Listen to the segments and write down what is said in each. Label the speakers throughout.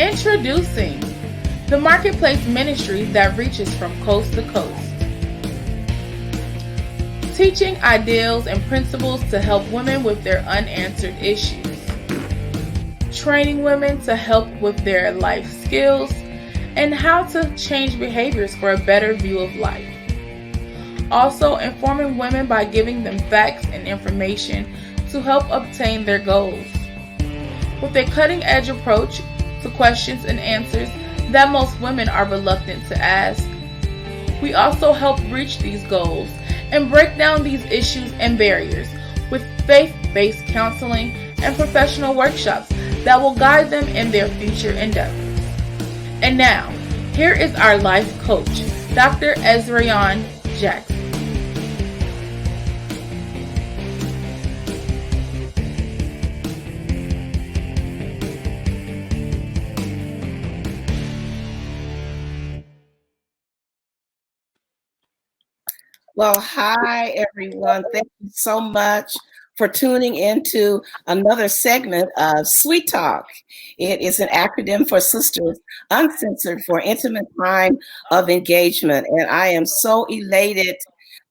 Speaker 1: Introducing the Marketplace Ministry that reaches from coast to coast. Teaching ideals and principles to help women with their unanswered issues. Training women to help with their life skills and how to change behaviors for a better view of life. Also, informing women by giving them facts and information to help obtain their goals. With a cutting-edge approach to questions and answers that most women are reluctant to ask, we also help reach these goals and break down these issues and barriers with faith-based counseling and professional workshops that will guide them in their future endeavors. And now, here is our life coach, Dr. Ezrayon Jackson.
Speaker 2: Well, hi, everyone. Thank you so much for tuning into another segment of Sweet Talk. It is an acronym for Sisters Uncensored for Intimate Time of Engagement. And I am so elated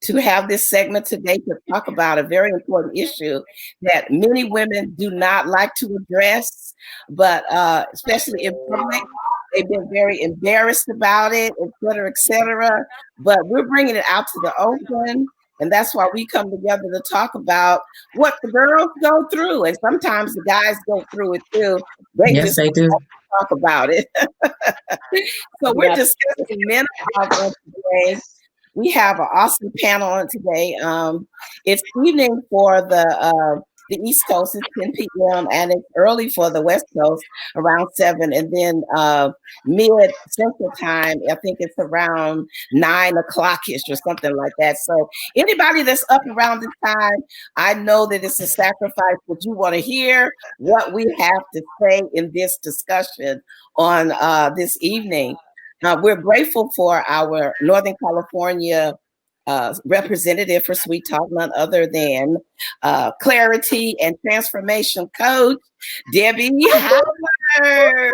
Speaker 2: to have this segment today to talk about a very important issue that many women do not like to address, but especially in public. They've been very embarrassed about it, et cetera, et cetera. But we're bringing it out to the open. And that's why we come together to talk about what the girls go through. And sometimes the guys go through it too. They do talk about it. So we're discussing menopause today. We have an awesome panel on today. It's evening for the East Coast. It's 10 p.m. and it's early for the West Coast, around 7. And then mid Central Time, I think it's around 9 o'clock-ish or something like that. So anybody that's up around this time, I know that it's a sacrifice, but you want to hear what we have to say in this discussion on this evening. We're grateful for our Northern California representative for Sweet Talk, none other than Clarity and Transformation Coach, Debbie Howard.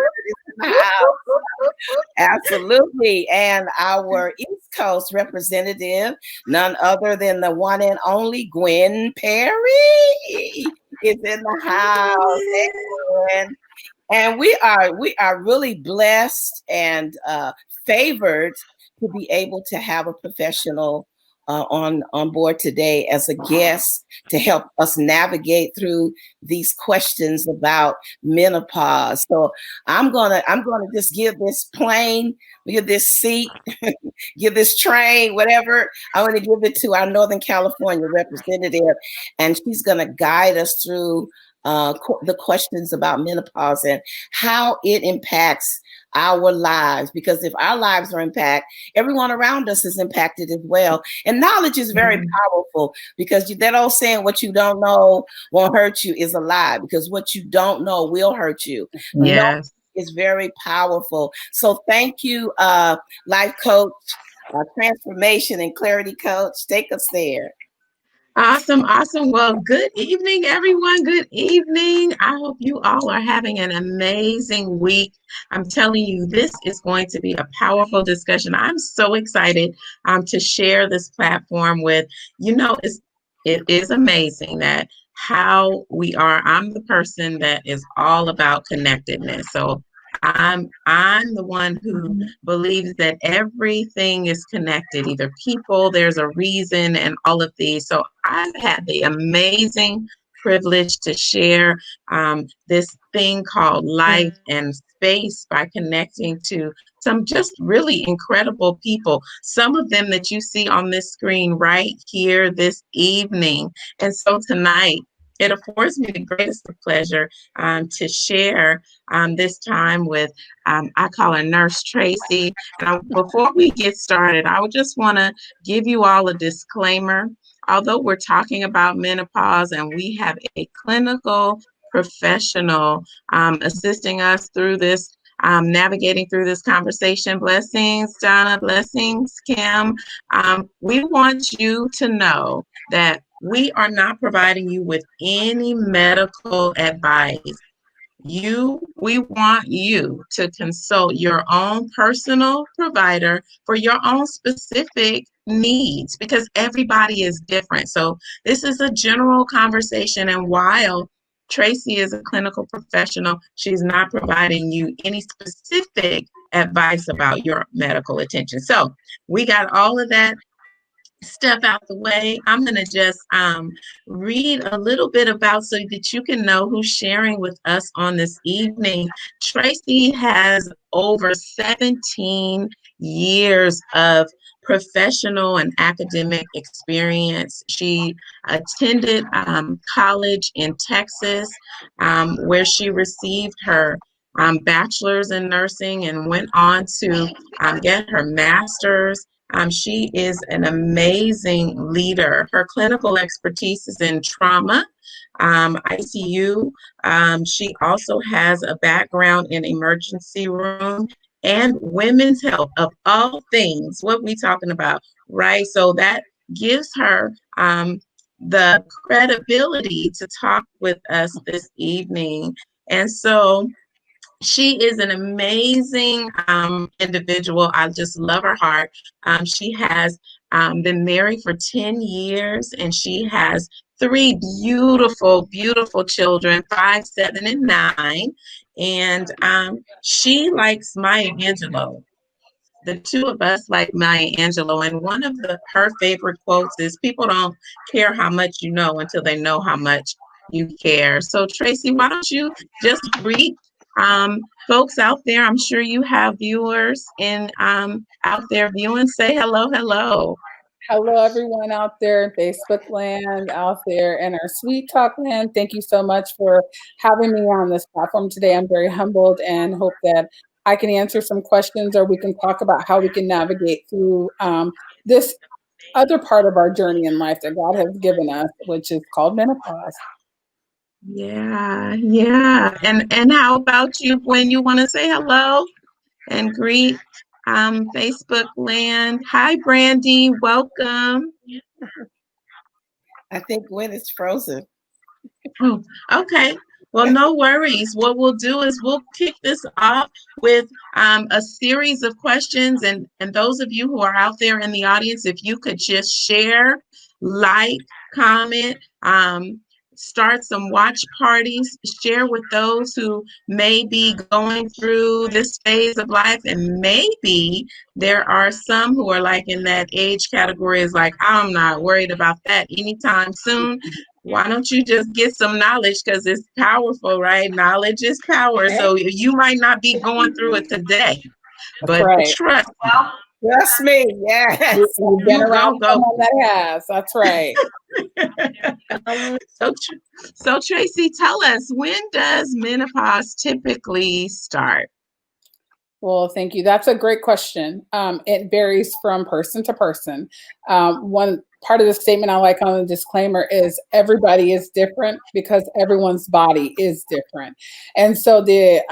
Speaker 2: Absolutely. And our East Coast representative, none other than the one and only Gwen Perry, is in the house. Hey, Gwen. And we are really blessed and favored to be able to have a professional on board today as a guest to help us navigate through these questions about menopause. So I'm gonna just give this plane, give this seat, give this train, whatever. I want to give it to our Northern California representative, and she's gonna guide us through the questions about menopause and how it impacts our lives. Because if our lives are impacted, everyone around us is impacted as well. And knowledge is very powerful, because that old saying, what you don't know won't hurt you, is a lie, because what you don't know will hurt you.
Speaker 3: Yes.
Speaker 2: It's very powerful. So thank you, life coach, transformation and clarity coach. Take us there.
Speaker 3: Awesome. Well, good evening, everyone. Good evening. I hope you all are having an amazing week. I'm telling you, this is going to be a powerful discussion. I'm so excited to share this platform with, it is amazing that how we are. I'm the person that is all about connectedness. So I'm the one who believes that everything is connected, either people, there's a reason, and all of these. So I've had the amazing privilege to share this thing called life and space by connecting to some just really incredible people, some of them that you see on this screen right here this evening. And so tonight, it affords me the greatest of pleasure to share this time with, I call her Nurse Tracy. And before we get started, I would just want to give you all a disclaimer. Although we're talking about menopause and we have a clinical professional assisting us through this, navigating through this conversation. Blessings, Donna. Blessings, Kim. We want you to know that we are not providing you with any medical advice. You we want you to consult your own personal provider for your own specific needs because everybody is different. So this is a general conversation, and while Tracy is a clinical professional, she's not providing you any specific advice about your medical attention. So we got all of that stuff out the way. I'm going to just read a little bit about so that you can know who's sharing with us on this evening. Tracy has over 17 years of professional and academic experience. She attended college in Texas, where she received her bachelor's in nursing and went on to get her master's. She is an amazing leader. Her clinical expertise is in trauma, ICU. She also has a background in emergency room and women's health, of all things. What we talking about, right? So that gives her the credibility to talk with us this evening. And so she is an amazing individual. I just love her heart. She has been married for 10 years, and she has three beautiful, beautiful children, 5, 7, and 9. And she likes Maya Angelou. The two of us like Maya Angelou, and one of her favorite quotes is, "People don't care how much you know until they know how much you care." So Tracy, why don't you just greet folks out there? I'm sure you have viewers in out there viewing. Say hello, hello.
Speaker 4: Hello, everyone out there in Facebook land, out there in our Sweet Talk land. Thank you so much for having me on this platform today. I'm very humbled and hope that I can answer some questions, or we can talk about how we can navigate through this other part of our journey in life that God has given us, which is called menopause.
Speaker 3: Yeah, yeah. And how about you when you want to say hello and greet Facebook land? Hi, Brandy. Welcome.
Speaker 2: I think when it's frozen.
Speaker 3: Oh, okay. Well, no worries. What we'll do is we'll kick this off with a series of questions. And those of you who are out there in the audience, if you could just share, like, comment, start some watch parties, share with those who may be going through this phase of life. And maybe there are some who are like in that age category is like, I'm not worried about that anytime soon. Why don't you just get some knowledge, because it's powerful, right? Knowledge is power. So you might not be going through it today, but
Speaker 4: right.
Speaker 3: trust
Speaker 2: me. Yes.
Speaker 4: You've been around someone that has. That's right.
Speaker 3: So Tracy, tell us, when does menopause typically start?
Speaker 4: Well, thank you. That's a great question. It varies from person to person. One part of the statement I like on the disclaimer is everybody is different because everyone's body is different. And so the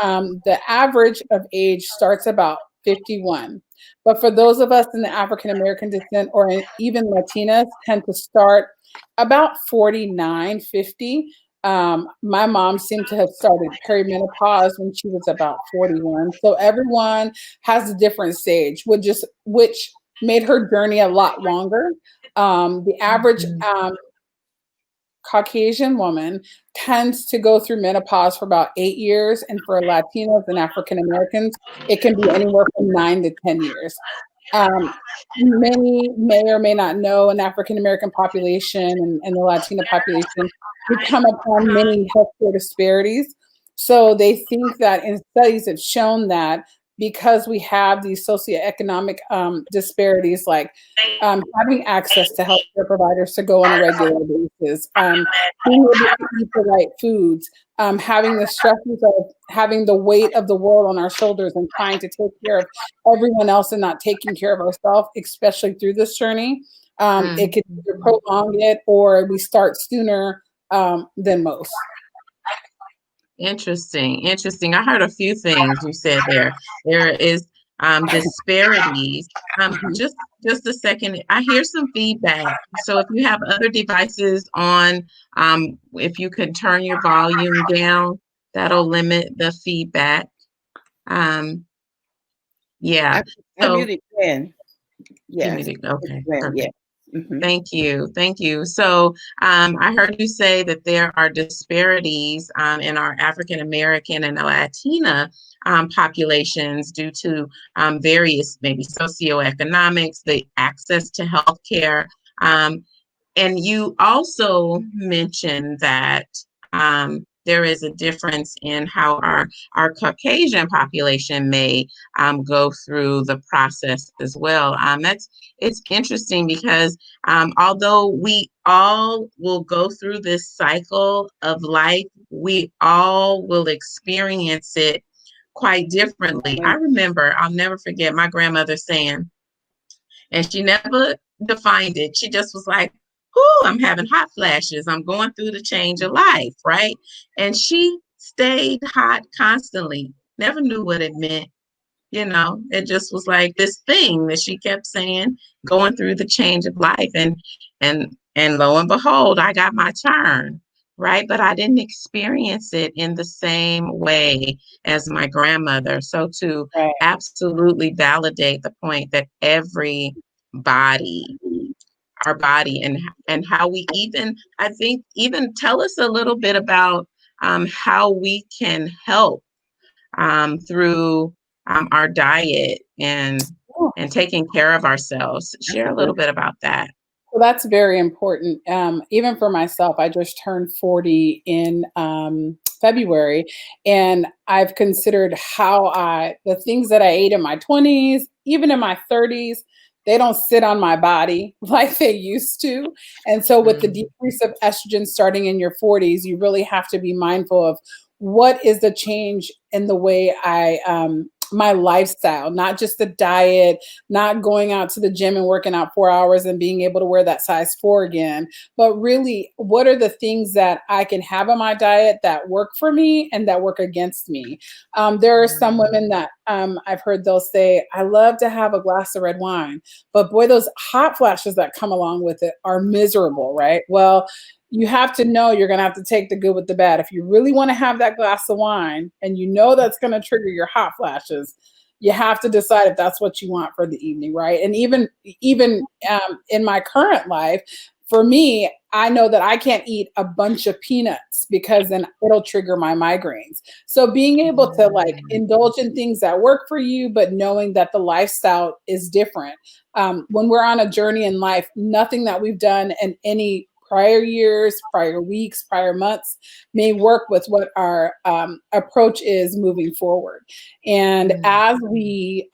Speaker 4: average of age starts about 51. But for those of us in the African American descent or even Latinas tend to start about 49, 50. My mom seemed to have started perimenopause when she was about 41. So everyone has a different stage, which made her journey a lot longer. The average Caucasian woman tends to go through menopause for about 8 years, and for Latinos and African Americans, it can be anywhere from 9 to 10 years. Many may or may not know an African American population and the Latino population, we come upon many healthcare disparities. So they think that, in studies have shown that because we have these socioeconomic disparities, like having access to healthcare providers to go on a regular basis, being able to eat the right foods, having the stresses of having the weight of the world on our shoulders and trying to take care of everyone else and not taking care of ourselves, especially through this journey. It could either prolong it, or we start sooner than most.
Speaker 3: Interesting. I heard a few things you said there. There is disparities. Just a second. I hear some feedback. So if you have other devices on, if you could turn your volume down, That'll limit the feedback. Yeah.
Speaker 2: I
Speaker 3: So
Speaker 2: muted Gwen.
Speaker 3: you
Speaker 2: Yes.
Speaker 3: muted. Okay,
Speaker 2: Gwen,
Speaker 3: perfect.
Speaker 2: yes. Mhm.
Speaker 3: Thank you. Thank you. So I heard you say that there are disparities in our African American and Latina populations due to various maybe socioeconomics, the access to healthcare. Um, and you also mentioned that there is a difference in how our Caucasian population may go through the process as well. It's interesting because although we all will go through this cycle of life, we all will experience it quite differently. I remember, I'll never forget my grandmother saying, and she never defined it. She just was like, "Oh, I'm having hot flashes. I'm going through the change of life," right? And she stayed hot constantly, never knew what it meant. It just was like this thing that she kept saying, going through the change of life. And lo and behold, I got my turn, right? But I didn't experience it in the same way as my grandmother. So to
Speaker 4: Right.
Speaker 3: absolutely validate the point that every body, our body, and how we even, I think, even tell us a little bit about how we can help through our diet and taking care of ourselves. Share a little bit about that.
Speaker 4: Well, that's very important. Even for myself, I just turned 40 in February, and I've considered the things that I ate in my 20s, even in my 30s, they don't sit on my body like they used to. And so, with the decrease of estrogen starting in your 40s, you really have to be mindful of what is the change in the way my lifestyle, not just the diet, not going out to the gym and working out 4 hours and being able to wear that size 4 again, but really, what are the things that I can have in my diet that work for me and that work against me? There are some women that I've heard they'll say, I love to have a glass of red wine, but boy, those hot flashes that come along with it are miserable, right? Well, you have to know you're going to have to take the good with the bad. If you really want to have that glass of wine and you know that's going to trigger your hot flashes, you have to decide if that's what you want for the evening, right? And even in my current life, for me, I know that I can't eat a bunch of peanuts because then it'll trigger my migraines. So being able to like indulge in things that work for you, but knowing that the lifestyle is different. When we're on a journey in life, nothing that we've done in any prior years, prior weeks, prior months may work with what our approach is moving forward. And as we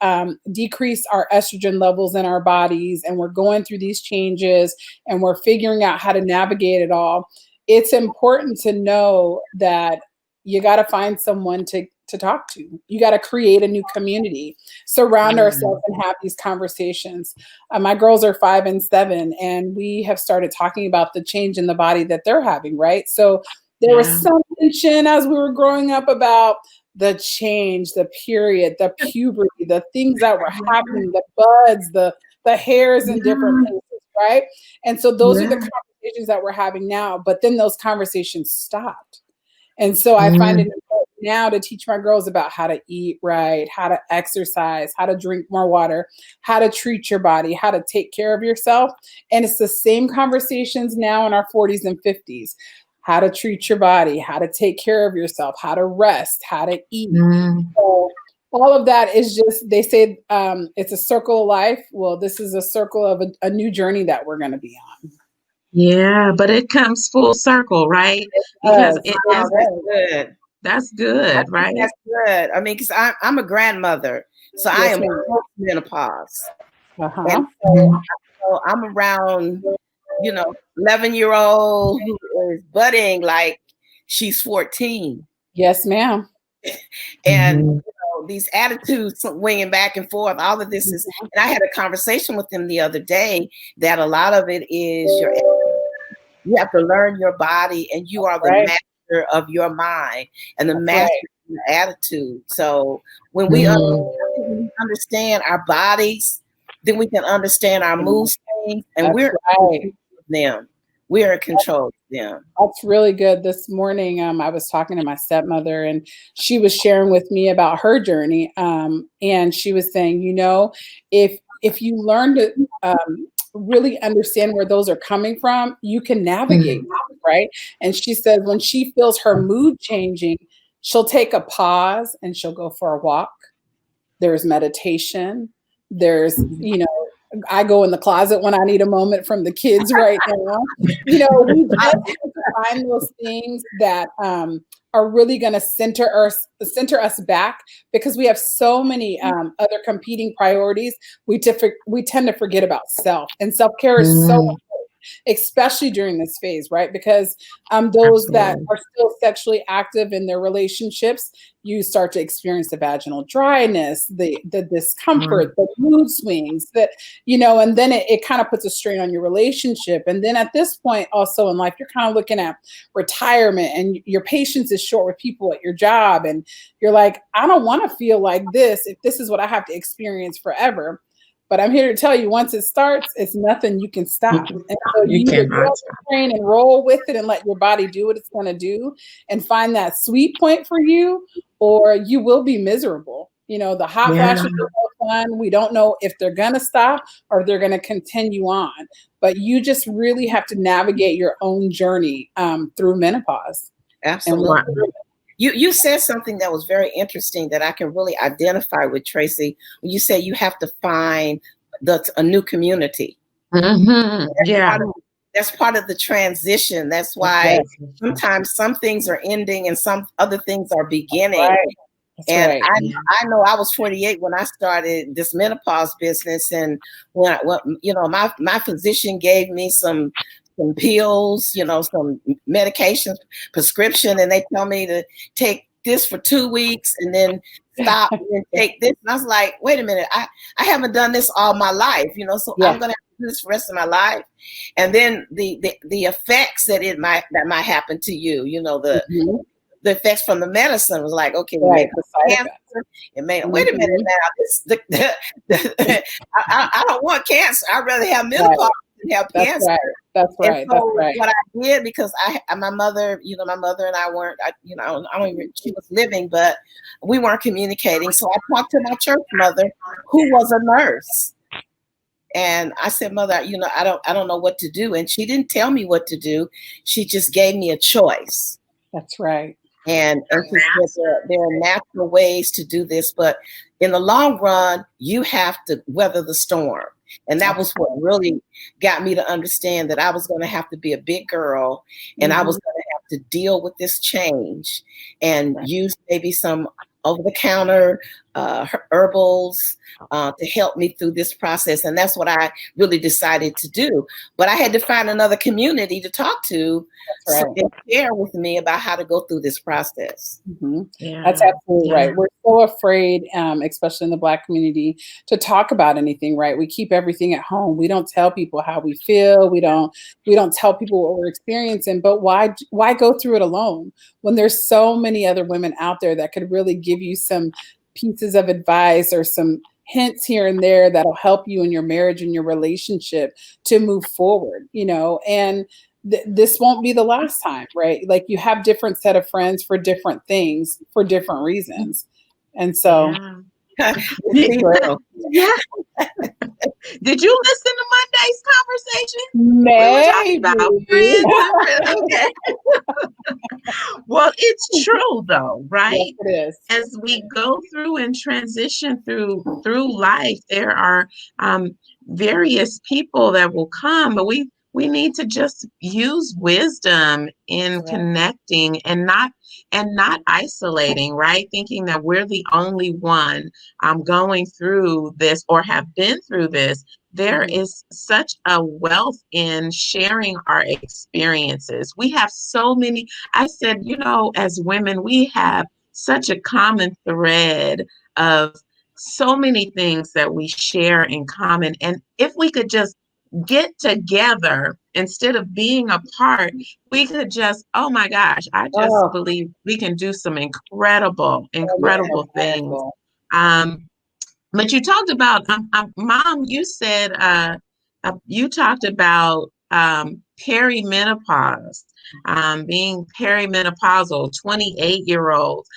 Speaker 4: decrease our estrogen levels in our bodies and we're going through these changes and we're figuring out how to navigate it all, it's important to know that you got to find someone to talk to. You got to create a new community, surround ourselves and have these conversations. My girls are 5 and 7, and we have started talking about the change in the body that they're having, right? So there was some tension as we were growing up about the change, the period, the puberty, the things that were happening, the buds, the hairs in different places, right? And so those are the conversations that we're having now, but then those conversations stopped. And so I find it important now to teach my girls about how to eat right, how to exercise, how to drink more water, how to treat your body, how to take care of yourself. And it's the same conversations now in our 40s and 50s. How to treat your body, how to take care of yourself, how to rest, how to eat. So all of that is just, they say it's a circle of life. Well, this is a circle of a new journey that we're going to be on.
Speaker 3: Yeah, but it comes full circle, right? Because it is
Speaker 2: good.
Speaker 3: That's good, right?
Speaker 2: That's good. I mean, because I'm a grandmother, so I am menopause. And so I'm around, 11-year-old who is budding like she's 14.
Speaker 4: Yes, ma'am.
Speaker 2: And these attitudes swinging back and forth, all of this is, and I had a conversation with them the other day that a lot of it is you have to learn your body, and you are the master of your mind and the master of your attitude. So when we understand our bodies, then we can understand our mood swings, and we're them. we're in control of them.
Speaker 4: That's really good. This morning, I was talking to my stepmother, and she was sharing with me about her journey. And she was saying, if you learn to really understand where those are coming from, you can navigate, right? And she said when she feels her mood changing, she'll take a pause and she'll go for a walk. There's meditation. There's, I go in the closet when I need a moment from the kids right now. We just have to find those things that are really going to center us back, because we have so many other competing priorities. We tend to forget about self, and self-care is so important, especially during this phase, right? Because those that are still sexually active in their relationships, you start to experience the vaginal dryness, the discomfort, the mood swings, and then it kind of puts a strain on your relationship. And then at this point also in life, you're kind of looking at retirement, and your patience is short with people at your job. And you're like, I don't want to feel like this if this is what I have to experience forever. But I'm here to tell you, once it starts, it's nothing you can stop. And so you either go on the train and roll with it and let your body do what it's going to do and find that sweet point for you, or you will be miserable. The hot flashes are no fun. We don't know if they're going to stop or if they're going to continue on. But you just really have to navigate your own journey through menopause.
Speaker 2: Absolutely. You said something that was very interesting that I can really identify with, Tracy. When you say you have to find a new community. That's part of the transition. That's why sometimes some things are ending and some other things are beginning. Right. I know I was 48 when I started this menopause business, and when my physician gave me some pills, some medications, prescription, and they tell me to take this for 2 weeks and then stop and take this. And I was like, wait a minute, I haven't done this all my life, so I'm going to do this for the rest of my life. And then the effects that might happen to you, the effects from the medicine was like, okay, wait a minute now. I don't want cancer. I'd rather have menopause than have cancer.
Speaker 4: That's right.
Speaker 2: And so what I did, because my mother and I weren't, I don't even, she was living, but we weren't communicating. So I talked to my church mother, who was a nurse. And I said, Mother, I don't know what to do. And she didn't tell me what to do. She just gave me a choice.
Speaker 4: That's right.
Speaker 2: And she said there are natural ways to do this, but in the long run, you have to weather the storm. And that was what really got me to understand that I was going to have to be a big girl, and I was going to have to deal with this change and use maybe some over-the-counter herbals to help me through this process. And that's what I really decided to do. But I had to find another community to talk to and share with me about how to go through this process.
Speaker 4: That's absolutely right. We're so afraid, especially in the Black community, to talk about anything, right? We keep everything at home. We don't tell people how we feel. We don't tell people what we're experiencing. But why go through it alone when there's so many other women out there that could really give you some pieces of advice or some hints here and there that'll help you in your marriage and your relationship to move forward, and this won't be the last time, right? Like, you have different set of friends for different things, for different reasons. And so
Speaker 3: Did you listen to Monday's conversation?
Speaker 4: Maybe.
Speaker 3: We were talking about friends. Okay. Well, it's true though, right?
Speaker 4: Yes, it is.
Speaker 3: As we go through and transition through life, there are various people that will come, but we need to just use wisdom in connecting and not isolating, right? Thinking that we're the only one going through this or have been through this. There is such a wealth in sharing our experiences. We have so many, I said, as women, we have such a common thread of so many things that we share in common. And if we could just get together instead of being apart, we could just, oh my gosh, I just believe we can do some incredible things. But you talked about, Mom, you said, you talked about perimenopause, being perimenopausal, 28-year-olds.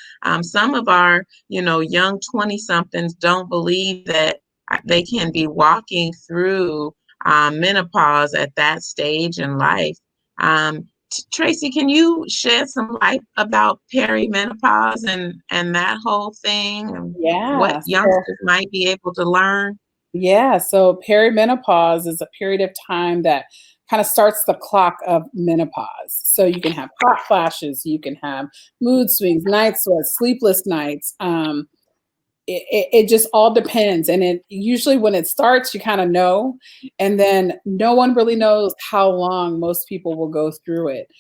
Speaker 3: Some of our, young 20-somethings don't believe that they can be walking through menopause at that stage in life. Tracy, can you shed some light about perimenopause and that whole thing and what
Speaker 4: Yeah.
Speaker 3: youngsters might be able to learn?
Speaker 4: Yeah, so perimenopause is a period of time that kind of starts the clock of menopause. So you can have hot flashes, you can have mood swings, night sweats, sleepless nights. It just all depends. And it usually when it starts, you kind of know, and then no one really knows how long most people will go through it.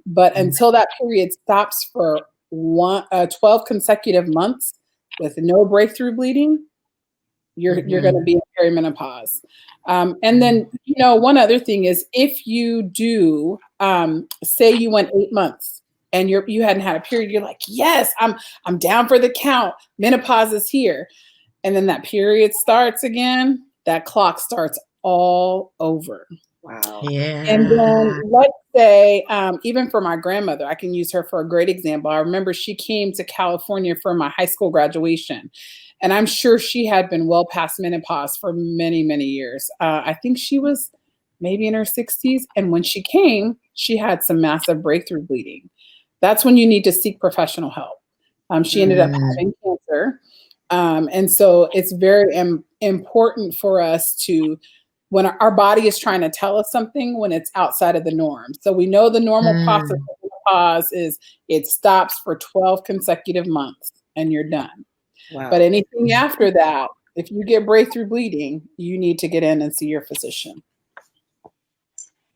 Speaker 4: But until that period stops for 12 consecutive months with no breakthrough bleeding, you're going to be in perimenopause. And then, one other thing is if you do, say you went 8 months and you hadn't had a period, you're like, yes, I'm down for the count. Menopause is here. And then that period starts again, that clock starts all over.
Speaker 2: Wow.
Speaker 3: Yeah.
Speaker 4: And then let's say, even for my grandmother, I can use her for a great example. I remember she came to California for my high school graduation, and I'm sure she had been well past menopause for many, many years. I think she was maybe in her 60s. And when she came, she had some massive breakthrough bleeding. That's when you need to seek professional help. She ended up having cancer. And so it's very important for us to, when our body is trying to tell us something, when it's outside of the norm. So we know the normal process of menopause is it stops for 12 consecutive months and you're done.
Speaker 2: Wow.
Speaker 4: But anything after that, if you get breakthrough bleeding, you need to get in and see your physician.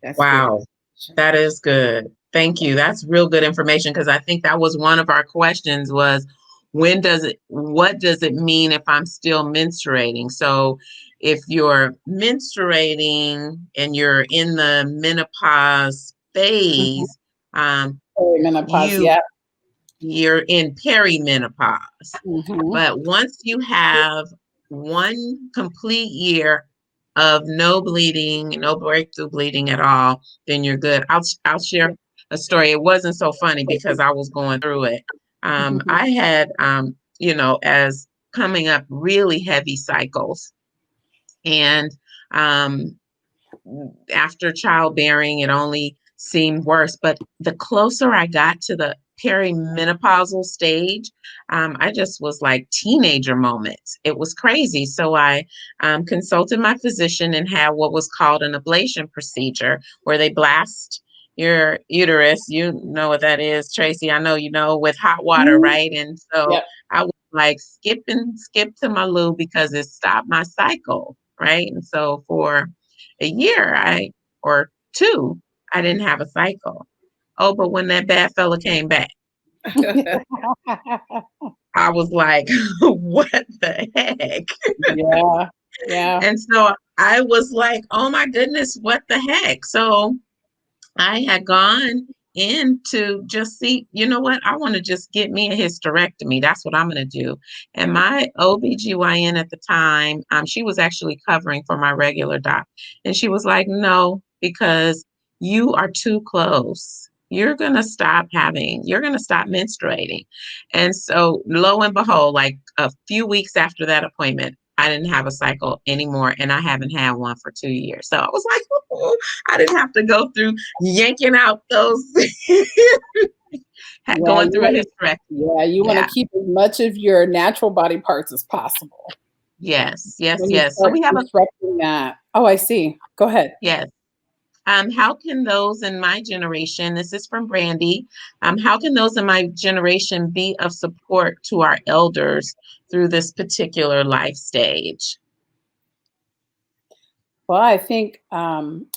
Speaker 2: That's
Speaker 3: Wow.
Speaker 2: good.
Speaker 3: That is good. Thank you. That's real good information because I think that was one of our questions was what does it mean if I'm still menstruating? So if you're menstruating and you're in the menopause phase,
Speaker 4: Perimenopause, yeah.
Speaker 3: you're in perimenopause.
Speaker 4: Mhm.
Speaker 3: But once you have one complete year of no bleeding, no breakthrough bleeding at all, then you're good. I'll share a story. It wasn't so funny because I was going through it. I had, as coming up really heavy cycles, and after childbearing, it only seemed worse. But the closer I got to the perimenopausal stage, I just was like teenager moments. It was crazy. So I consulted my physician and had what was called an ablation procedure where they blast your uterus. You know what that is, Tracy. I know you know, with hot water, right? And so
Speaker 4: Yep.
Speaker 3: I was like skip to my loo because it stopped my cycle, right? And so for a year or two, I didn't have a cycle. Oh, but when that bad fella came back, I was like, what the heck?
Speaker 4: Yeah. Yeah.
Speaker 3: And so I was like, oh my goodness, what the heck? So I had gone in to just see, you know what? I want to just get me a hysterectomy. That's what I'm going to do. And my OBGYN at the time, she was actually covering for my regular doc. And she was like, no, because you are too close. You're going to stop menstruating. And so lo and behold, like a few weeks after that appointment, I didn't have a cycle anymore, and I haven't had one for 2 years. So I was like, oh, I didn't have to go through yanking out those, going through a hysterectomy.
Speaker 4: Yeah, you want to keep as much of your natural body parts as possible.
Speaker 3: Yes.
Speaker 4: When you
Speaker 3: So
Speaker 4: start
Speaker 3: we have
Speaker 4: disrupting that. Oh, I see. Go ahead.
Speaker 3: yes. How can those in my generation, this is from Brandy, how can those in my generation be of support to our elders through this particular life stage?
Speaker 4: Well, I think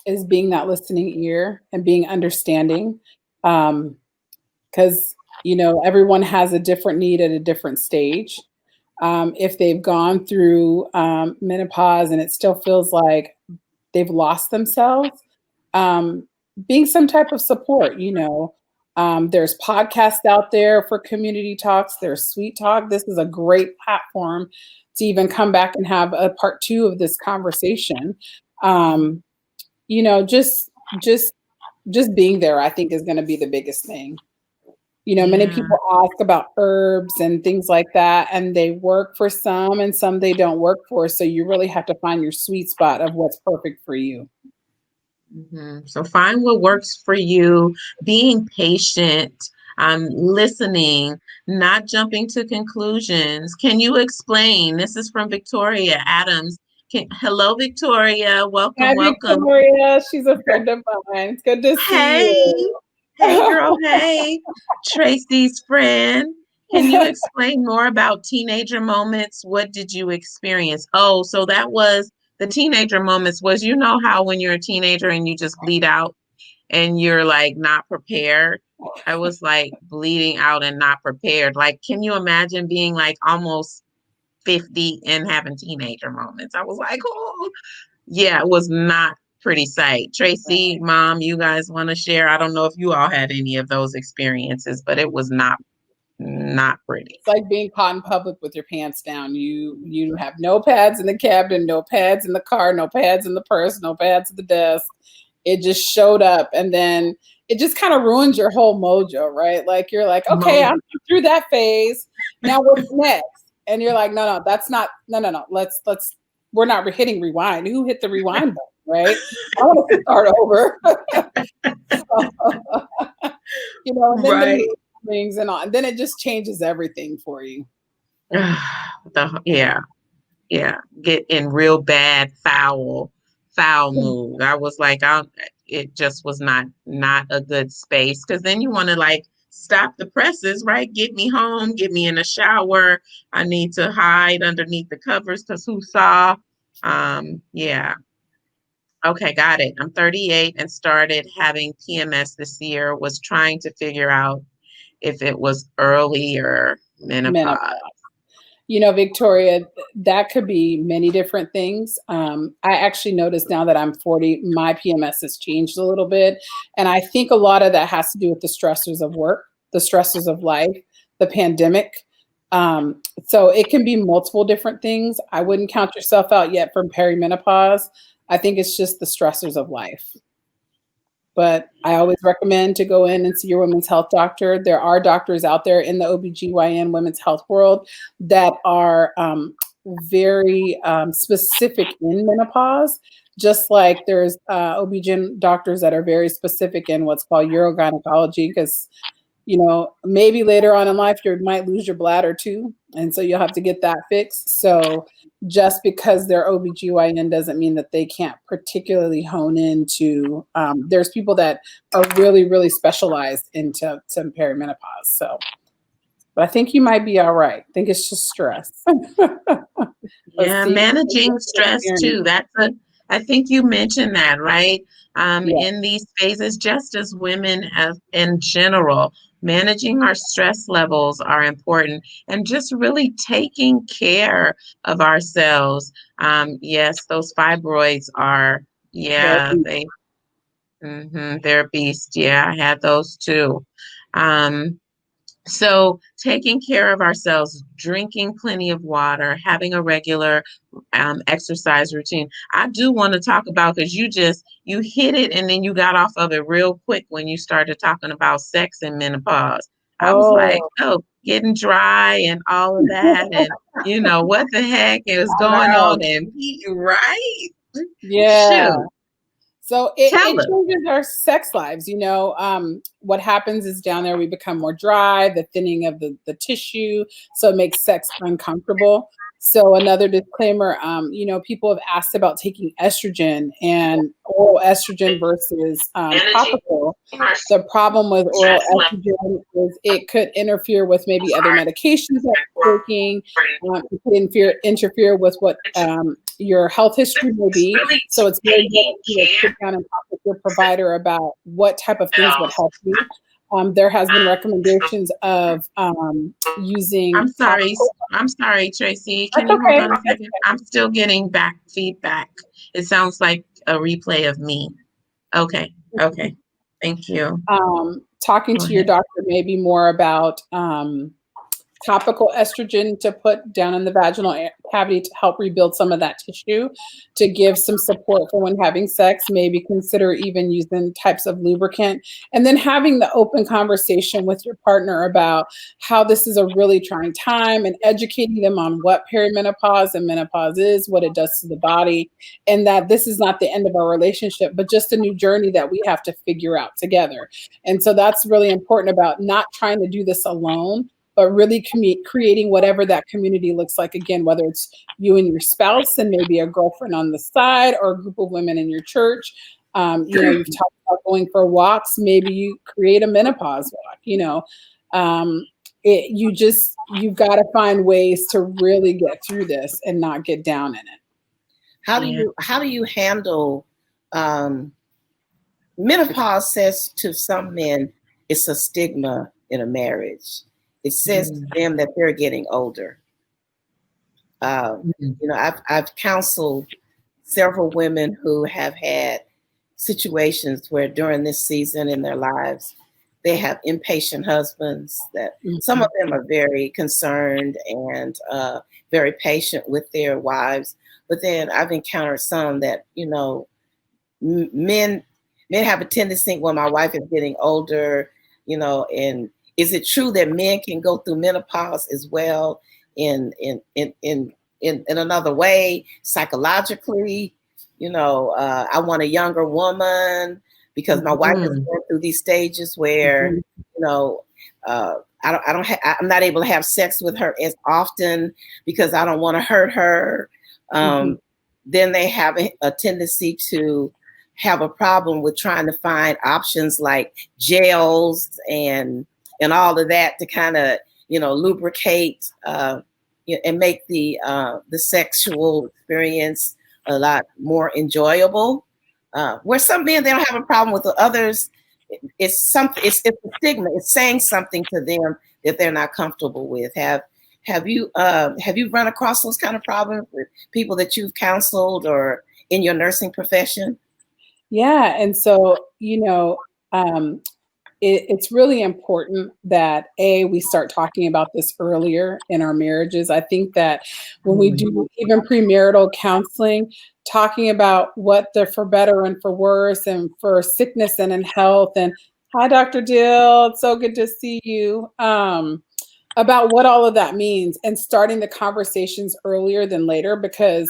Speaker 4: is being that listening ear and being understanding, because everyone has a different need at a different stage. If they've gone through menopause and it still feels like they've lost themselves, being some type of support. There's podcasts out there for community talks. There's Sweet Talk. This is a great platform to even come back and have a part 2 of this conversation. just being there, I think, is going to be the biggest thing. Many
Speaker 3: Yeah.
Speaker 4: people ask about herbs and things like that, and they work for some and some they don't work for. So you really have to find your sweet spot of what's perfect for you.
Speaker 3: So find what works for you, being patient, listening, not jumping to conclusions. Can you explain? This is from Victoria Adams. Hello, Victoria.
Speaker 4: Hi,
Speaker 3: Welcome, welcome.
Speaker 4: Victoria. She's a friend of mine. It's good to see
Speaker 3: Hey,
Speaker 4: you.
Speaker 3: hey, girl, hey. Tracy's friend. Can you explain more about teenager moments? What did you experience? Oh, so that was the teenager moments was, how when you're a teenager and you just bleed out and you're like not prepared? I was like bleeding out and not prepared. Like, can you imagine being like almost 50 and having teenager moments? I was like, oh, yeah, it was not pretty sight. Tracy, Mom, you guys want to share? I don't know if you all had any of those experiences, but it was not pretty.
Speaker 4: It's like being caught in public with your pants down. You have no pads in the cabin, no pads in the car, no pads in the purse, no pads at the desk. It just showed up, and then it just kind of ruins your whole mojo, right? Like you're like, okay, I'm through that phase. Now what's next? And you're like, no, that's not. No. Let's. We're not hitting rewind. Who hit the rewind button, right? I want to start over. And then
Speaker 3: Right.
Speaker 4: the things and all, and then it just changes everything for you.
Speaker 3: Yeah. Get in real bad foul mood. I was like, it just was not a good space, because then you want to like stop the presses, right? Get me home, get me in the shower. I need to hide underneath the covers because who saw? Yeah. Okay, got it. I'm 38 and started having PMS this year. Was trying to figure out if it was early or menopause.
Speaker 4: Victoria, that could be many different things. I actually noticed now that I'm 40, my PMS has changed a little bit. And I think a lot of that has to do with the stressors of work, the stressors of life, the pandemic. So it can be multiple different things. I wouldn't count yourself out yet from perimenopause. I think it's just the stressors of life. But I always recommend to go in and see your women's health doctor. There are doctors out there in the OBGYN women's health world that are very specific in menopause, just like there's OB-GYN doctors that are very specific in what's called urogynecology, because maybe later on in life you might lose your bladder too, and so you'll have to get that fixed. So just because they're OBGYN doesn't mean that they can't particularly hone into, there's people that are really, really specialized into perimenopause. So, but I think you might be all right. I think it's just stress.
Speaker 3: Yeah, managing stress too. I think you mentioned that, right? In these phases, just as women in general, managing our stress levels are important, and just really taking care of ourselves. Yes, those fibroids are, they're a beast. Yeah, I had those too. So taking care of ourselves, drinking plenty of water, having a regular exercise routine. I do want to talk about, because you hit it and then you got off of it real quick when you started talking about sex and menopause. I was like, getting dry and all of that. And, what the heck is going on in me, right?
Speaker 4: Yeah.
Speaker 3: Shoot.
Speaker 4: So it changes our sex lives. What happens is down there we become more dry, the thinning of the tissue, so it makes sex uncomfortable. So another disclaimer, people have asked about taking estrogen and oral estrogen versus topical. The problem with oral estrogen is it could interfere with maybe other medications that you're taking. It could interfere with what your health history may be. So it's very important to sit down and talk with your provider about what type of things would help you. There has been recommendations of using.
Speaker 3: I'm sorry, Tracy. Can you hold on a second? I'm still getting back feedback. It sounds like a replay of me. Okay. Thank you.
Speaker 4: Talking to your doctor may be more about topical estrogen to put down in the vaginal cavity to help rebuild some of that tissue, to give some support for when having sex. Maybe consider even using types of lubricant, and then having the open conversation with your partner about how this is a really trying time, and educating them on what perimenopause and menopause is, what it does to the body, and that this is not the end of our relationship, but just a new journey that we have to figure out together. And so that's really important about not trying to do this alone, but really creating whatever that community looks like. Again, whether it's you and your spouse and maybe a girlfriend on the side, or a group of women in your church. You've talked about going for walks. Maybe you create a menopause walk. You've got to find ways to really get through this and not get down in it.
Speaker 2: How do you handle menopause? Says to some men it's a stigma in a marriage. It says to them that they're getting older. I've counseled several women who have had situations where during this season in their lives, they have impatient husbands that some of them are very concerned and very patient with their wives. But then I've encountered some that, men have a tendency to think, well, my wife is getting older, and is it true that men can go through menopause as well in another way, psychologically? I want a younger woman because my wife is going through these stages where, I'm not able to have sex with her as often because I don't want to hurt her. Then they have a tendency to have a problem with trying to find options like gels and all of that to kind of, lubricate and make the sexual experience a lot more enjoyable. Where some men, they don't have a problem with, the others, it's a stigma. It's saying something to them that they're not comfortable with. Have you run across those kind of problems with people that you've counseled or in your nursing profession?
Speaker 4: Yeah, and so it's really important that we start talking about this earlier in our marriages. I think that when we do even premarital counseling, talking about what the for better and for worse and for sickness and in health, and hi, Dr. Dill, it's so good to see you. About what all of that means, and starting the conversations earlier than later, because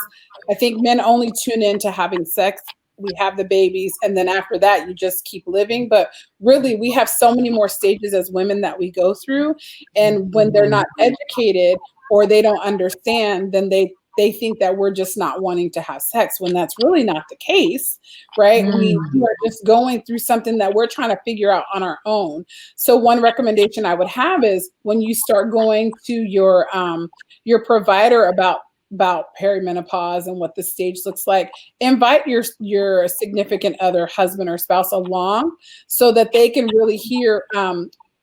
Speaker 4: I think men only tune in to having sex. We have the babies, and then after that, you just keep living. But really, we have so many more stages as women that we go through. And when they're not educated or they don't understand, then they think that we're just not wanting to have sex, when that's really not the case, right? We are just going through something that we're trying to figure out on our own. So one recommendation I would have is, when you start going to your provider about perimenopause and what the stage looks like, invite your significant other, husband or spouse, along, so that they can really hear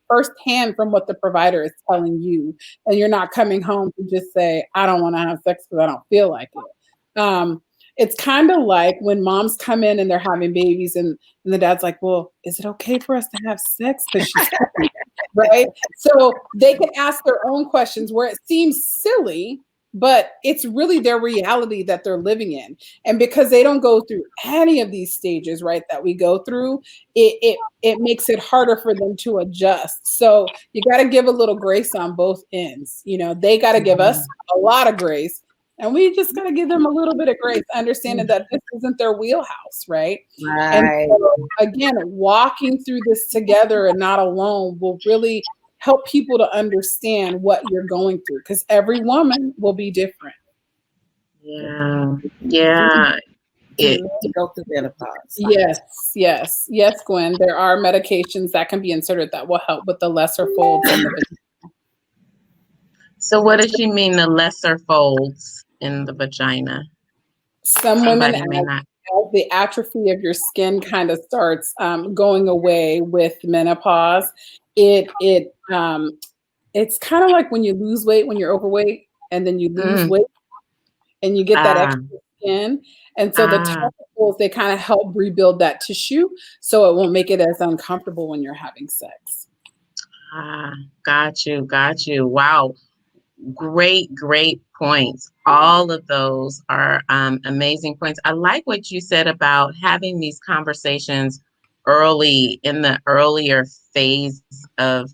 Speaker 4: firsthand from what the provider is telling you, and you're not coming home to just say, I don't want to have sex because I don't feel like it. It's kind of like when moms come in and they're having babies, and the dad's like, well, is it okay for us to have sex because she's happy? Right? So they can ask their own questions where it seems silly, but it's really their reality that they're living in. And because they don't go through any of these stages, right, that we go through, it makes it harder for them to adjust. So you got to give a little grace on both ends. They got to give us a lot of grace, and we just got to give them a little bit of grace, understanding that this isn't their wheelhouse, right? And so, again, walking through this together and not alone will really help people to understand what you're going through, because every woman will be different.
Speaker 3: Yeah.
Speaker 2: To go through menopause.
Speaker 4: Yes, Gwen. There are medications that can be inserted that will help with the lesser folds in the vagina.
Speaker 3: So what does she mean, the lesser folds in the vagina?
Speaker 4: Some women, as the atrophy of your skin kind of starts going away with menopause, it's kind of like when you lose weight, when you're overweight, and then you lose weight and you get that extra skin. And so the topicals, they kind of help rebuild that tissue so it won't make it as uncomfortable when you're having sex.
Speaker 3: Got you. Wow. Great points. All of those are amazing points. I like what you said about having these conversations early in the earlier phase of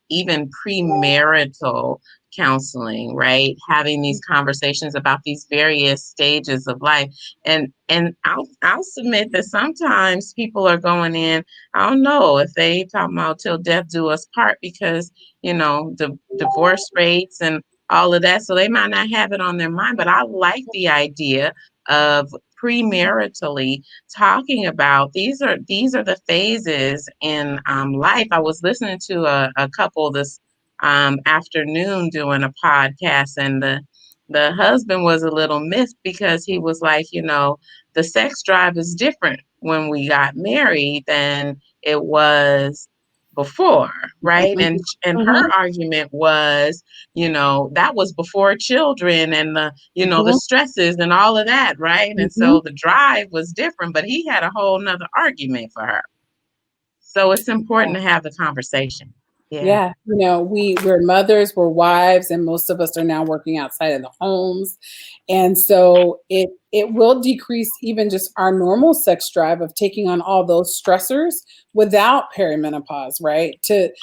Speaker 3: even premarital counseling, right? Having these conversations about these various stages of life. And I'll submit that sometimes people are going in, I don't know if they talking about till death do us part, because the divorce rates and all of that. So they might not have it on their mind, but I like the idea of premaritally talking about these are the phases in life. I was listening to a couple this afternoon doing a podcast, and the husband was a little miffed because he was like, the sex drive is different when we got married than it was before, right? And her argument was, that was before children and the stresses and all of that, right? And so the drive was different, but he had a whole nother argument for her. So it's important to have the conversation.
Speaker 4: Yeah, we're mothers, we're wives, and most of us are now working outside of the homes. And so it will decrease even just our normal sex drive of taking on all those stressors without perimenopause, right? To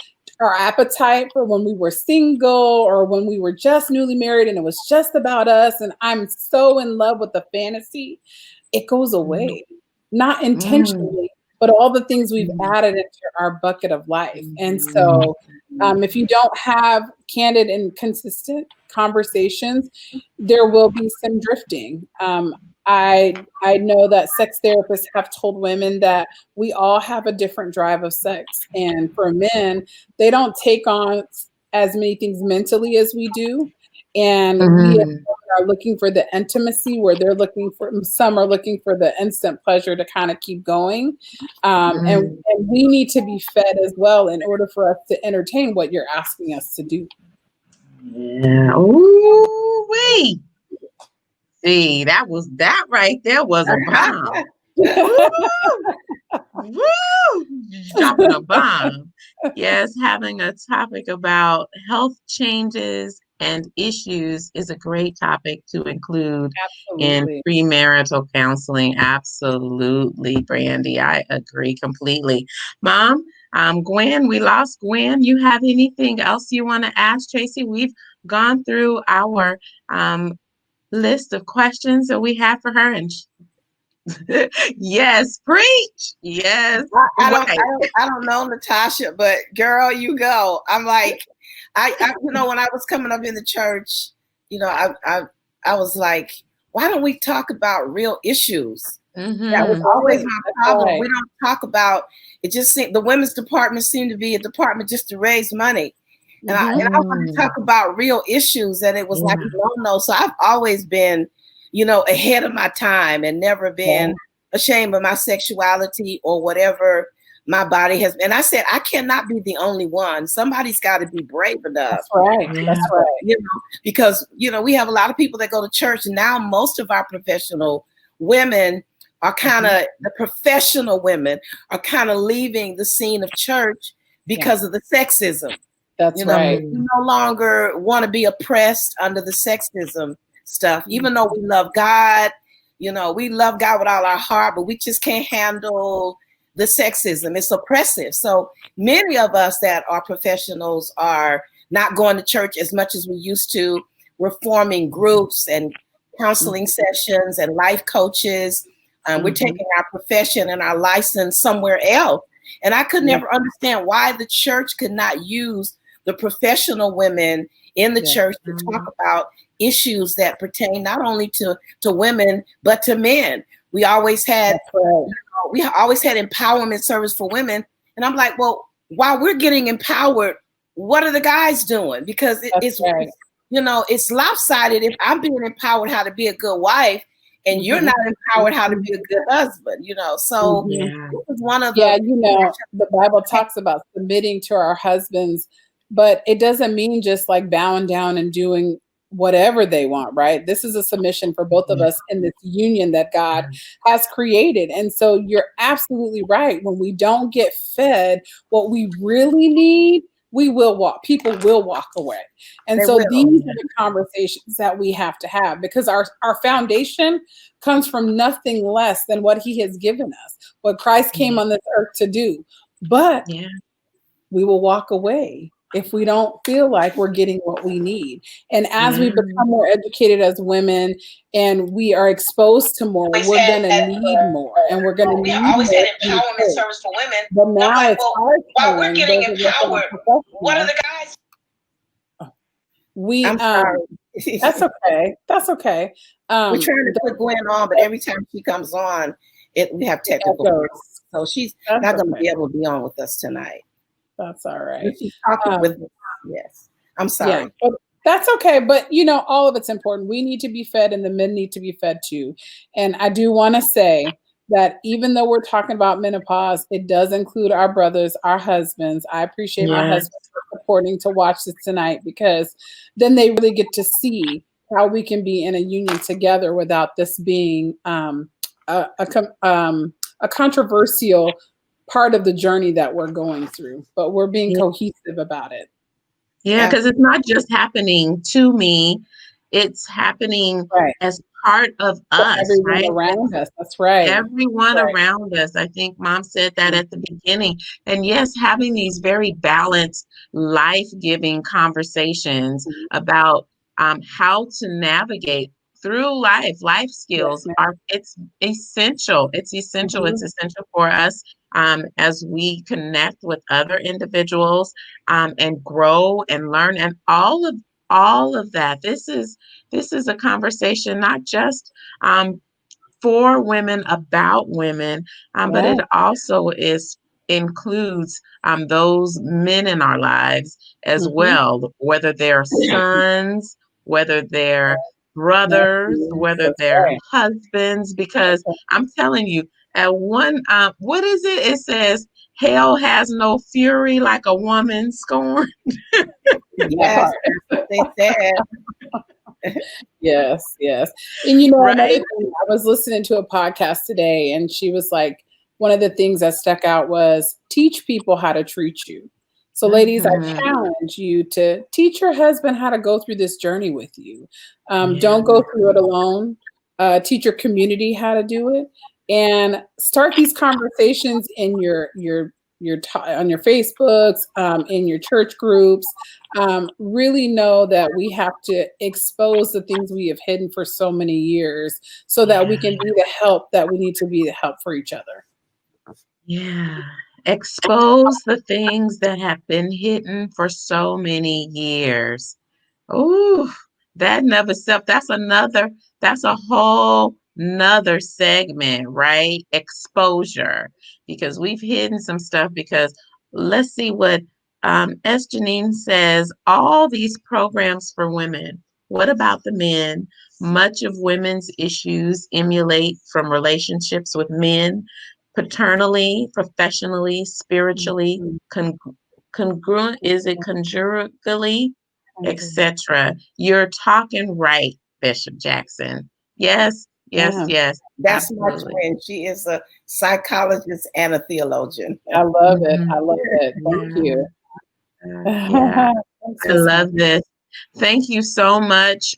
Speaker 4: our appetite for when we were single or when we were just newly married and it was just about us and I'm so in love with the fantasy, it goes away. Not intentionally, but all the things we've added into our bucket of life. And so if you don't have candid and consistent conversations, there will be some drifting. I know that sex therapists have told women that we all have a different drive of sex. And for men, they don't take on as many things mentally as we do. And we are looking for the intimacy where some are looking for the instant pleasure to kind of keep going. And we need to be fed as well in order for us to entertain what you're asking us to do.
Speaker 3: Yeah. Ooh, wait. See, that right there was a bomb. Woo! Dropping a bomb. Yes, having a topic about health changes and issues is a great topic to include in premarital counseling. Absolutely, Brandy. I agree completely. Mom, Gwen, we lost Gwen. You have anything else you want to ask Tracy? We've gone through our list of questions that we have for her, and yes, preach. Yes.
Speaker 2: I don't know, Natasha, but girl, you go. I'm like, I when I was coming up in the church, I was like, why don't we talk about real issues? That was always my problem. Right. We don't talk about it. Just the women's department seemed to be a department just to raise money. And I want to talk about real issues, and it was like, no. So I've always been, ahead of my time and never been ashamed of my sexuality or whatever my body has been. And I said, I cannot be the only one. Somebody's got to be brave enough.
Speaker 4: That's right. Yeah. That's right.
Speaker 2: Because, we have a lot of people that go to church, and now most of our professional women are kind of, the professional women are kind of leaving the scene of church because of the sexism.
Speaker 4: That's right.
Speaker 2: We no longer want to be oppressed under the sexism stuff, even though we love God. We love God with all our heart, but we just can't handle the sexism. It's oppressive. So many of us that are professionals are not going to church as much as we used to. We're forming groups and counseling sessions and life coaches. We're taking our profession and our license somewhere else. And I could never understand why the church could not use the professional women in the church to talk about issues that pertain not only to women, but to men. We always had empowerment service for women. And I'm like, well, while we're getting empowered, what are the guys doing? Because it's lopsided. If I'm being empowered how to be a good wife, and you're not empowered how to be a good husband, So this is one of
Speaker 4: the Bible talks about submitting to our husbands, but it doesn't mean just like bowing down and doing whatever they want, right? This is a submission for both of us in this union that God has created. And so you're absolutely right. When we don't get fed what we really need, people will walk away. And
Speaker 2: They
Speaker 4: so
Speaker 2: will.
Speaker 4: these are the conversations that we have to have, because our foundation comes from nothing less than what he has given us, what Christ came on this earth to do. But we will walk away if we don't feel like we're getting what we need. And as we become more educated as women and we are exposed to more, we're going to need more, and we're going to need
Speaker 2: always
Speaker 4: more.
Speaker 2: had empowerment service for women.
Speaker 4: But now
Speaker 2: like,
Speaker 4: it's our
Speaker 2: while we're
Speaker 4: turn,
Speaker 2: getting
Speaker 4: those of us that are
Speaker 2: empowered, what are the guys?
Speaker 4: We
Speaker 2: I'm sorry.
Speaker 4: That's okay. That's okay.
Speaker 2: We're trying to put Gwen on, but every time she comes on, we have technical problems. So she's not going to be able to be on with us tonight.
Speaker 4: That's all right.
Speaker 2: But she's talking with us. Yes. I'm sorry.
Speaker 4: Yeah, but that's okay. But all of it's important. We need to be fed, and the men need to be fed too. And I do want to say that even though we're talking about menopause, it does include our brothers, our husbands. I appreciate my husband for supporting to watch this tonight, because then they really get to see how we can be in a union together without this being a controversial part of the journey that we're going through. But we're being cohesive about it.
Speaker 3: Yeah, because it's not just happening to me, it's happening as part of us,
Speaker 4: everyone around us. That's right.
Speaker 3: Everyone around us. I think Mom said that at the beginning. And yes, having these very balanced, life-giving conversations about how to navigate through life skills it's essential. It's essential. It's essential for us as we connect with other individuals and grow and learn, and all of that. This is a conversation not just for women, about women, but it also includes those men in our lives as well, whether they're sons, whether they're brothers, whether they're husbands, because I'm telling you, at one, what is it? It says, hell has no fury like a woman scorned.
Speaker 2: Yes, that's what they said.
Speaker 4: Yes. And another thing, I was listening to a podcast today, and she was like, one of the things that stuck out was teach people how to treat you. So ladies, I challenge you to teach your husband how to go through this journey with you. Don't go through it alone. Teach your community how to do it, and start these conversations in your on your Facebooks, in your church groups. Really know that we have to expose the things we have hidden for so many years, so that we can be the help that we need to be, the help for each other.
Speaker 3: Yeah. Expose the things that have been hidden for so many years. Oh, that never self. That's a whole nother segment, right? Exposure. Because we've hidden some stuff, because let's see what S. Janine says, all these programs for women. What about the men? Much of women's issues emulate from relationships with men, paternally, professionally, spiritually, congruent, is it conjugally, etc. You're talking right, Bishop Jackson. Yes.
Speaker 2: That's
Speaker 3: absolutely.
Speaker 2: my twin. She is a psychologist and a theologian.
Speaker 4: I love it. I love it. Thank you.
Speaker 3: I love this. Thank you so much,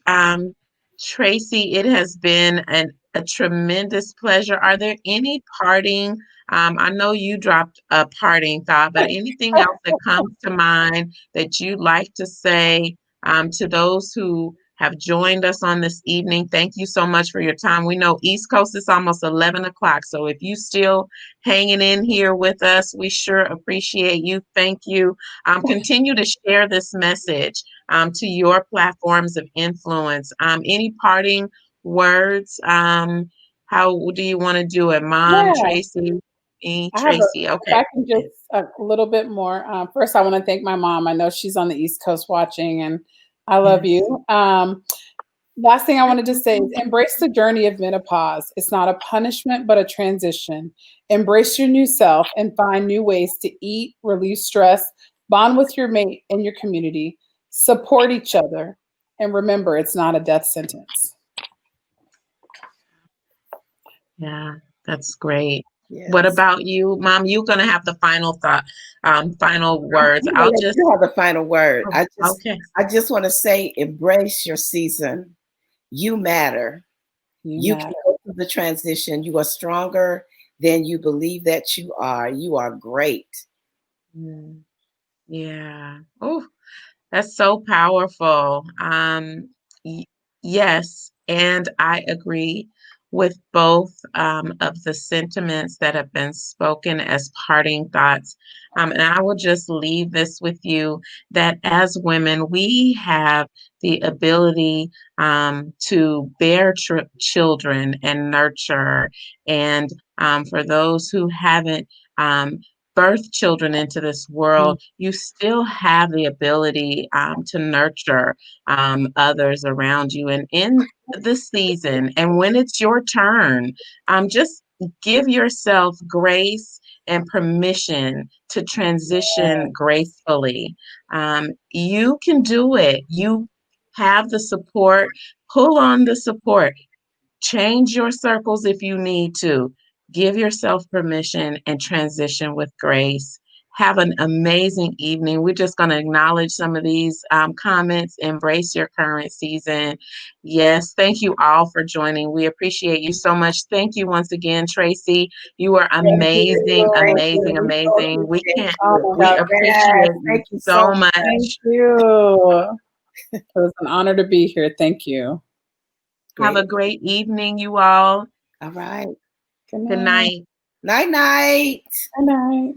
Speaker 3: Tracy. It has been a tremendous pleasure. Are there any parting? I know you dropped a parting thought, but anything else that comes to mind that you'd like to say to those who have joined us on this evening? Thank you so much for your time. We know East Coast is almost 11 o'clock, so if you still hanging in here with us, we sure appreciate you. Thank you. Continue to share this message to your platforms of influence. Any parting words? How do you want to do it, Mom, Tracy? Tracy, okay.
Speaker 4: If I can just a little bit more. First, I want to thank my mom. I know she's on the East Coast watching, and I love you. Last thing I wanted to say is embrace the journey of menopause. It's not a punishment, but a transition. Embrace your new self and find new ways to eat, relieve stress, bond with your mate and your community, support each other, and remember, it's not a death sentence.
Speaker 3: Yeah, that's great. What
Speaker 2: Yes.
Speaker 3: about you, Mom? You're gonna have the final thought, final words.
Speaker 2: I'm gonna
Speaker 3: I'll
Speaker 2: let
Speaker 3: just
Speaker 2: you have the final word.
Speaker 3: oh, okay.
Speaker 2: I just want to say, embrace your season. You matter.
Speaker 4: You
Speaker 2: You can
Speaker 4: matter.
Speaker 2: go through the transition. You are stronger than you believe that you are. You are great.
Speaker 3: Mm, yeah. Oh, that's so powerful. Y- yes, and I agree with both of the sentiments that have been spoken as parting thoughts. And I will just leave this with you that as women, we have the ability to bear children and nurture. And for those who haven't, birth children into this world, you still have the ability to nurture others around you. And in this season, and when it's your turn, just give yourself grace and permission to transition gracefully. You can do it. You have the support. Pull on the support. Change your circles if you need to. Give yourself permission and transition with grace. Have an amazing evening. We're just going to acknowledge some of these comments. Embrace your current season. Yes, thank you all for joining. We appreciate you so much. Thank you once again, Tracy. You are
Speaker 2: Thank
Speaker 3: amazing,
Speaker 2: you. Thank you.
Speaker 3: amazing,
Speaker 2: We so
Speaker 3: amazing. We
Speaker 2: appreciate
Speaker 3: can't,
Speaker 4: Oh
Speaker 2: you.
Speaker 4: my
Speaker 3: we
Speaker 4: God.
Speaker 2: Yes.
Speaker 3: appreciate you
Speaker 2: Thank you so
Speaker 3: so
Speaker 2: much.
Speaker 4: Thank
Speaker 3: much.
Speaker 4: you. It was an honor to be here. Thank you.
Speaker 3: Have a
Speaker 2: Great.
Speaker 3: great evening, you all.
Speaker 2: All right.
Speaker 4: Good
Speaker 3: Good
Speaker 4: night.
Speaker 3: night.
Speaker 2: Night night.
Speaker 4: Good night.